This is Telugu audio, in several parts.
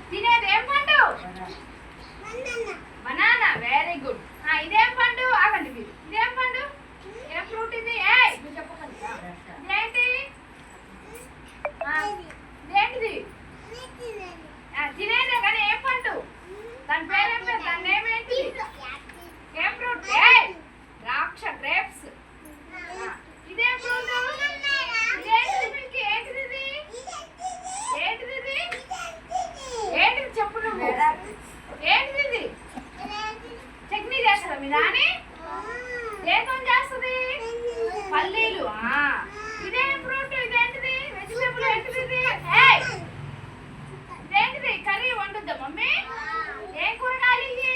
తినేది ఏం పండు? బనానా. Very good. ఇదేం పండు? ఆగండి మీరు. ఇదేం పండు? ఏం ఫ్రూట్ ఇది? నువ్వు చెప్పకండి. ఇదేంటి? ఇదేంటిది? తినేదే కానీ ఏం పండు? దాని పేరేం పేరు? దాని నేమ్ ఏంటి? ఏం ఫ్రూట్? ద్రాక్ష. గ్రేప్స్. ఇదేం ఫ్రూట్? ఇదేంటిది మీకు? ఏంటిది ఇది? ఏంటిది ఇది? ఏంటిది చెప్పు నువ్వు. ఏంటిది ఇది? చట్నీ చేస్తుందా మీ నాని? దేంతో చేస్తుంది? పల్లీలు. ఇదేం ఫ్రూట్? ఇదేంటిది? వెజిటేబుల్ ఏంటిది ఇది? ఇదేంటిది? కర్రీ వండుద్దా మమ్మీ? ఏం కూరగాయలు ఇవి?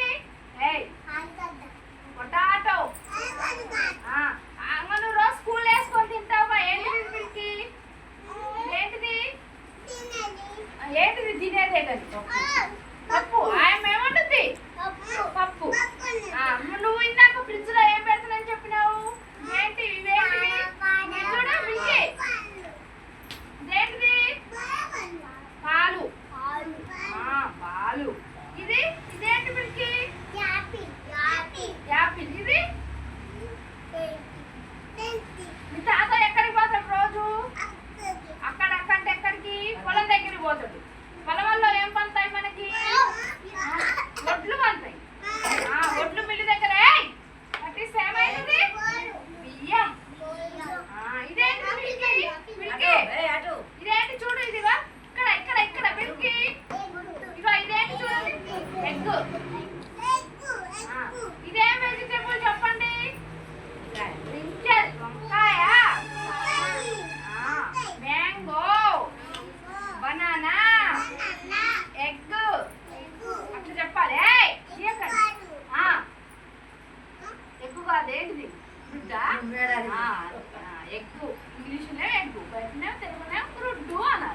పొటాటో. నువ్వు రోజు స్కూల్ వేసుకొని తింటావా? ఏంటిది వీళ్ళకి? ఏంటిది? ఏంటిది తినేదే కదా? పప్పు. ఆయన ఏమంటుంది? పప్పు. నువ్వు ఇందాక ఫ్రిడ్జ్ లో ఏం పెడతానని చెప్పినావు? ఏంటి ఇవేంటివి? చూడ మిల్కి. ఇదేంటిది? పాలు. పాలు. ఇది ఇదేంటి మిల్కి? యాపిల్. ఇది మీ తాత ఎక్కడికి పోతాడు రోజు? అక్కడక్కంటే ఎక్కడికి? పొలం దగ్గరికి పోతాడు. పొలంలో ఏం పండుతాయి మనకి? వడ్లు పండుతాయి. వడ్లు మిల్లి దగ్గర పట్టిస్తే ఏమైతుంది? బియ్యం. ఇదేంటి మిల్కి? ఇదేంటి చూడు? ఇదిగా ఇక్కడ ఇక్కడ ఇక్కడ మిల్కి. ఇగో ఇదేంటి చూడండి? ఎగ్. ఇదేం వెజిటేబుల్ చెప్పండి? బ్రింజల్. వంకాయ. మ్యాంగో. బనానా. ఎగ్. అట్లా చెప్పాలి. ఎగ్గు కాదు. ఏంటిది? గుడ్డా? ఎగ్గు. ఇంగ్లీష్లో ఎగ్గు, బయటనే తెలుగునే గుడ్డు అన్నారు.